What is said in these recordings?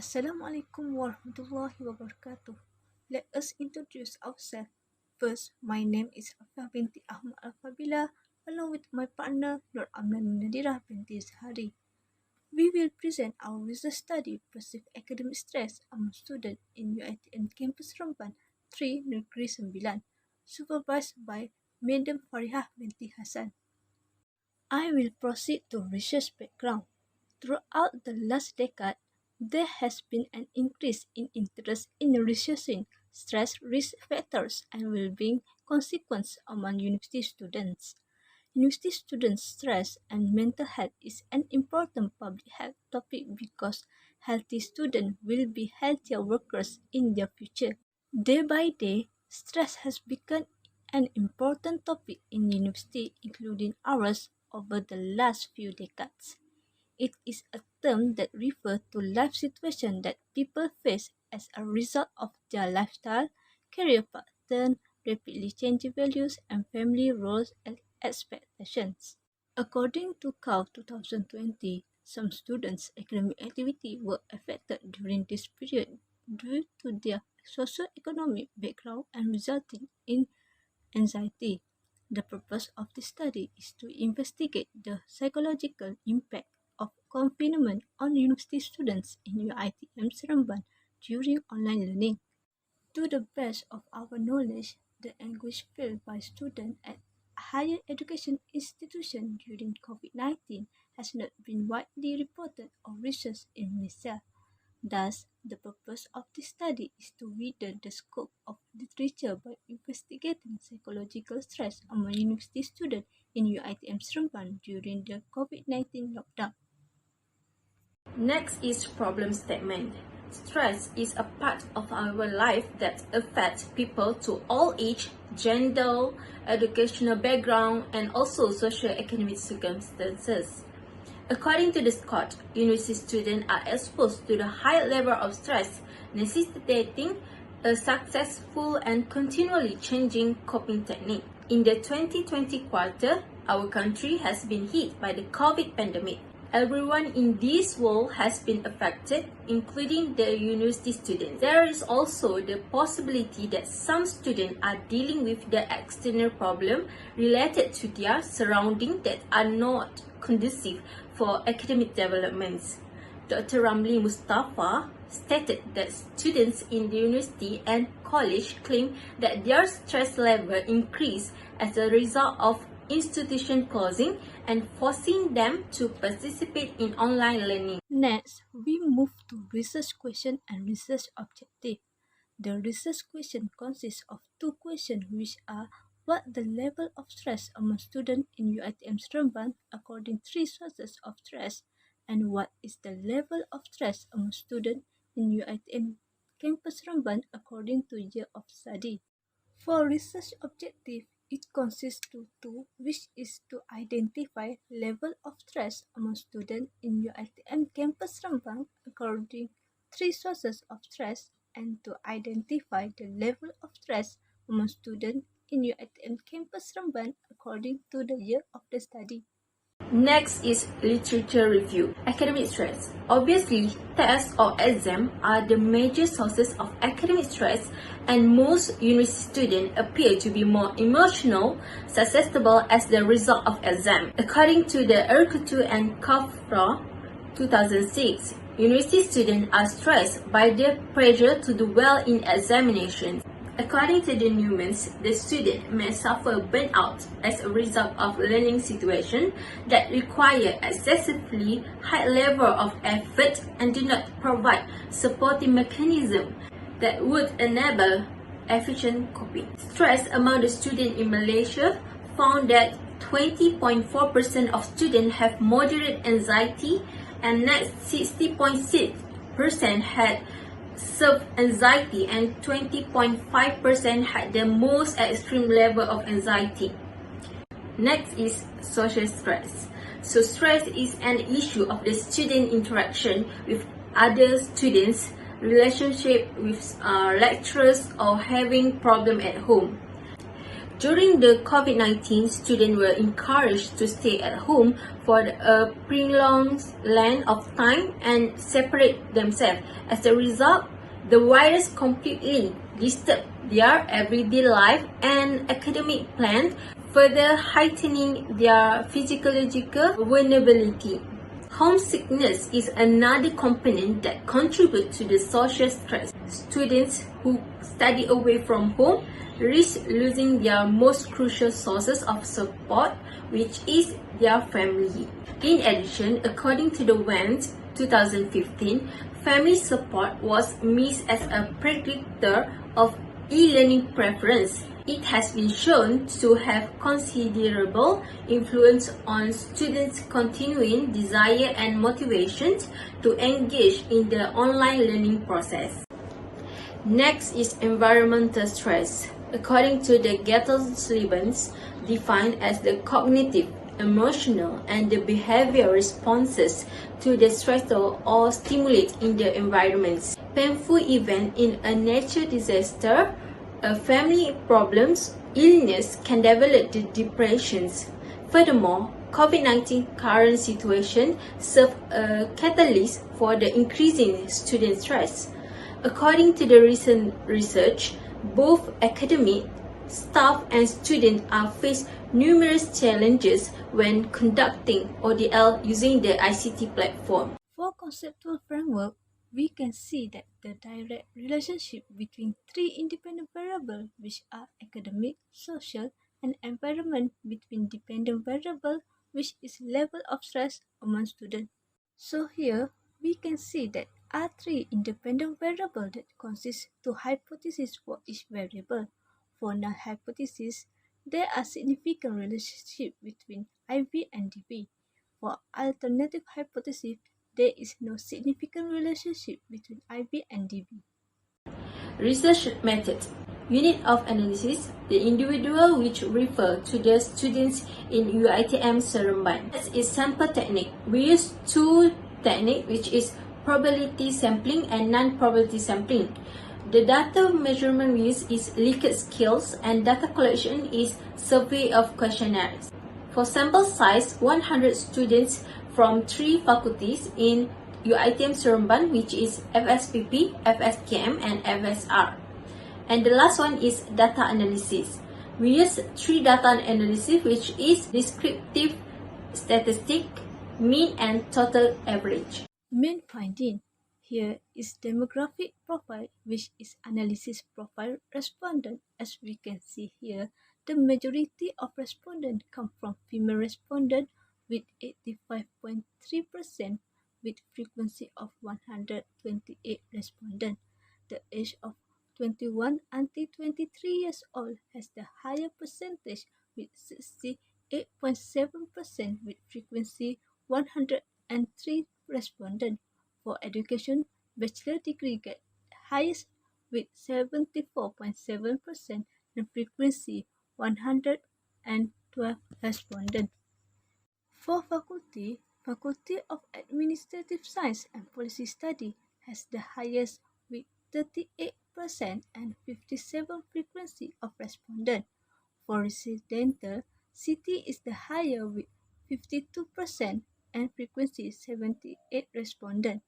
Assalamualaikum warahmatullahi wabarakatuh. Let us introduce ourselves. First, my name is Afia binti Ahmad Al-Fabila, along with my partner Nur Amnan Nadira binti Zahari. We will present our research study perceived academic stress among students in UiTM campus Seremban 3 Negeri Sembilan, supervised by Madam Farihah binti Hassan. I will proceed to research background. Throughout the last decade, there has been an increase in interest in researching stress risk factors and well-being consequences among university students. University students' stress and mental health is an important public health topic because healthy students will be healthier workers in their future. Day by day, stress has become an important topic in university, including ours over the last few decades. It is a term that refers to life situations that people face as a result of their lifestyle, career pattern, rapidly changing values, and family roles and expectations. According to CAU 2020, some students' academic activity were affected during this period due to their socioeconomic background and resulting in anxiety. The purpose of this study is to investigate the psychological impact of confinement on university students in UiTM Seremban during online learning. To the best of our knowledge, the anguish felt by students at higher education institutions during COVID-19 has not been widely reported or researched in Malaysia. Thus, the purpose of this study is to widen the scope of literature by investigating psychological stress among university students in UiTM Seremban during the COVID-19 lockdown. Next is problem statement. Stress is a part of our life that affects people to all age, gender, educational background, and also socio-economic circumstances. According to the Scott, university students are exposed to the high level of stress, necessitating a successful and continually changing coping technique. In the 2020 quarter, our country has been hit by the COVID pandemic. Everyone in this world has been affected, including the university students. There is also the possibility that some students are dealing with the external problem related to their surroundings that are not conducive for academic developments. Dr. Ramli Mustafa stated that students in the university and college claim that their stress level increased as a result of institution closing and forcing them to participate in online learning. Next, we move to research question and research objective. The research question consists of two questions, which are what the level of stress among students in UiTM Seremban according to three sources of stress, and what is the level of stress among students in UiTM campus Seremban according to year of study. For research objective, it consists of two, which is to identify level of stress among students in UiTM campus Seremban according to three sources of stress, and to identify the level of stress among students in UiTM campus Seremban according to the year of the study. Next is literature review. Academic stress. Obviously, tests or exams are the major sources of academic stress, and most university students appear to be more emotional, susceptible as the result of exam. According to the Erkutu and Kafra 2006, university students are stressed by the pressure to do well in examinations. According to the Newmans, the student may suffer burnout as a result of learning situations that require excessively high level of effort and do not provide supporting mechanism that would enable efficient coping. Stress among the students in Malaysia found that 20.4% of students have moderate anxiety, and next 60.6% had self-anxiety, and 20.5% had the most extreme level of anxiety. Next is social stress. So stress is an issue of the student interaction with other students, relationship with lecturers, or having problem at home. During the COVID-19, students were encouraged to stay at home for a prolonged length of time and separate themselves. As a result, the virus completely disturbed their everyday life and academic plans, further heightening their physiological vulnerability. Homesickness is another component that contributes to the social stress. Students who study away from home risk losing their most crucial sources of support, which is their family. In addition, according to the WANS 2015, family support was missed as a predictor of e-learning preference. It has been shown to have considerable influence on students' continuing desire and motivation to engage in the online learning process. Next is environmental stress. According to the Syllabus, defined as the cognitive, emotional, and the behavioral responses to the stressor or stimulate in the environments. Painful event in a natural disaster, family problems, illness can develop the depressions. Furthermore, COVID-19 current situation serves a catalyst for the increasing student stress. According to the recent research, both academic, staff, and students are faced numerous challenges when conducting ODL using the ICT platform. For conceptual framework, we can see that the direct relationship between three independent variables, which are academic, social, and environment, between dependent variable, which is level of stress among students. So here we can see that are three independent variables that consist to hypothesis for each variable. For null hypothesis, there are significant relationship between IV and DV. For alternative hypothesis, there is no significant relationship between IV and DV. Research method. Unit of analysis, the individual which refer to the students in UiTM SEREMBAN. This is sample technique. We use two techniques, which is probability sampling and non-probability sampling. The data measurement we use is Likert scales, and data collection is survey of questionnaires. For sample size, 100 students from 3 faculties in UiTM SEREMBAN, which is FSPP, FSKM, and FSR. And the last one is data analysis. We use 3 data analysis, which is descriptive statistic, mean, and total average. Main finding here is demographic profile, which is analysis profile respondent. As we can see here, the majority of respondents come from female respondent with 85.3% with frequency of 128 respondents. The age of 21 until 23 years old has the higher percentage with 68.7% with frequency 103 respondents. For education, bachelor degree get highest with 74.7% and frequency 112 respondents. For Faculty of Administrative Science and Policy Study has the highest with 38% and 57 frequency of respondent. For residential, city is the higher with 52% and frequency 78 respondent.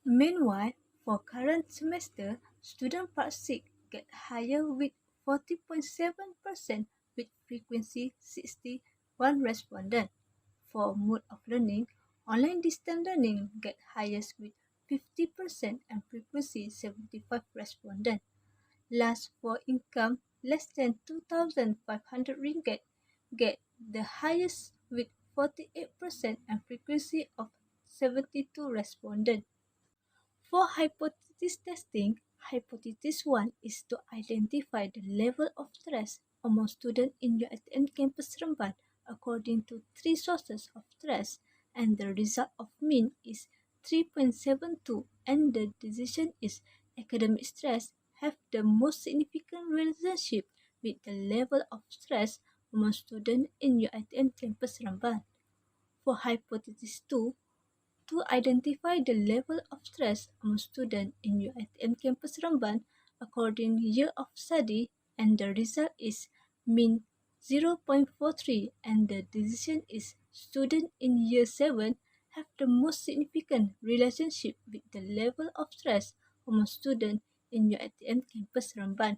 Meanwhile, for current semester, student Part 6 get higher with 40.7% with frequency 61 respondent. For mode of learning, online distance learning get highest with 50% and frequency 75 respondent. Last, for income less than 2,500 ringgit get the highest with 48% and frequency of 72 respondent. For hypothesis testing, hypothesis 1 is to identify the level of stress among students in UiTM campus Seremban according to 3 sources of stress, and the result of mean is 3.72, and the decision is academic stress have the most significant relationship with the level of stress among students in UiTM campus Seremban. For hypothesis 2, to identify the level of stress among students in UiTM campus Seremban according year of study, and the result is mean 0.43, and the decision is students in year 7 have the most significant relationship with the level of stress among students in UiTM campus Seremban.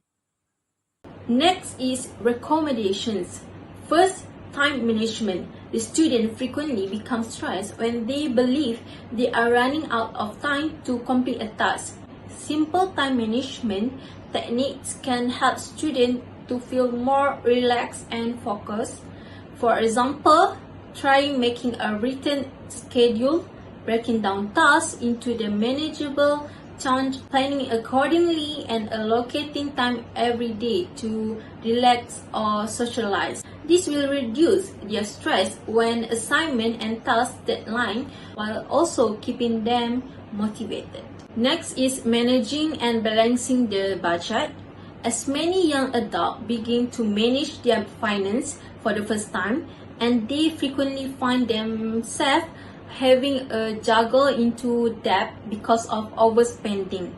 Next is recommendations. First, time management. The student frequently become stressed when they believe they are running out of time to complete a task. Simple time management techniques can help students to feel more relaxed and focused. For example, try making a written schedule, breaking down tasks into the manageable chunks, planning accordingly, and allocating time every day to relax or socialize. This will reduce their stress when assignment and task deadline while also keeping them motivated. Next is managing and balancing the budget. As many young adults begin to manage their finance for the first time, and they frequently find themselves having a juggle into debt because of overspending.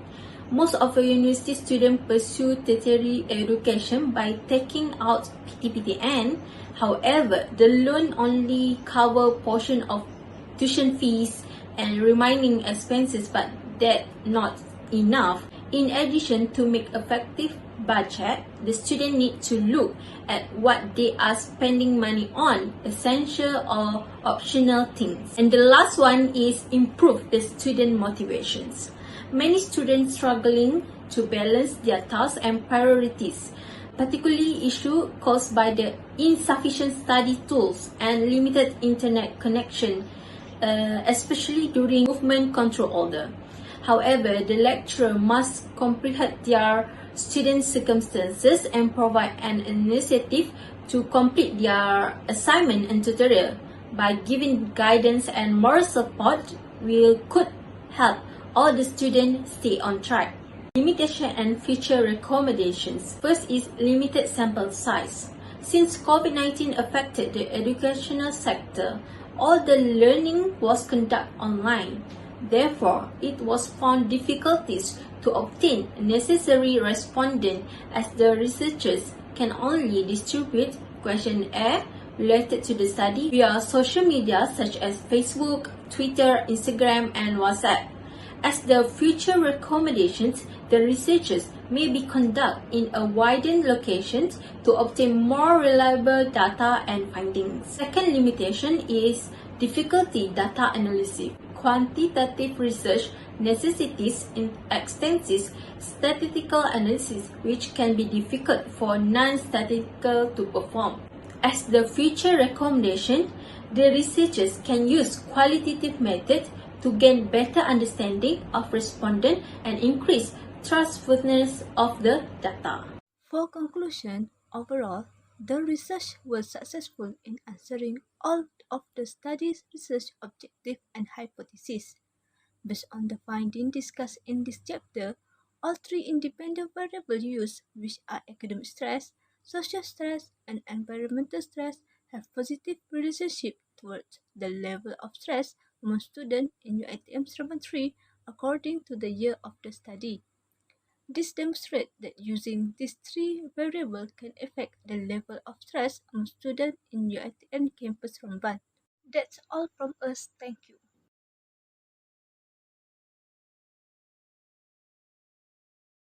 Most of the university students pursue tertiary education by taking out PTPTN. However, the loan only cover portion of tuition fees and remaining expenses, but that not enough. In addition, to make effective budget, the student need to look at what they are spending money on, essential or optional things. And the last one is improve the student motivations. Many students struggling to balance their tasks and priorities, particularly issue caused by the insufficient study tools and limited internet connection, especially during movement control order. However, the lecturer must comprehend their students' circumstances and provide an initiative to complete their assignment and tutorial. By giving guidance and moral support, we could help all the students stay on track. Limitation and future recommendations. First is limited sample size. Since COVID-19 affected the educational sector, all the learning was conducted online. Therefore, it was found difficulties to obtain necessary respondents as the researchers can only distribute questionnaire related to the study via social media such as Facebook, Twitter, Instagram, and WhatsApp. As the future recommendations, the researchers may be conducted in a widened location to obtain more reliable data and findings. Second limitation is difficulty data analysis. Quantitative research necessitates extensive statistical analysis, which can be difficult for non-statistical to perform. As the future recommendation, the researchers can use qualitative methods to gain better understanding of respondents and increase trustworthiness of the data. For conclusion, overall, the research was successful in answering all of the study's research objectives and hypotheses. Based on the findings discussed in this chapter, all three independent variables used, which are academic stress, social stress, and environmental stress, have positive relationship towards the level of stress among students in UiTM Seremban 3 according to the year of the study. This demonstrates that using these three variables can affect the level of stress among students in UiTM campus Seremban. That's all from us. Thank you.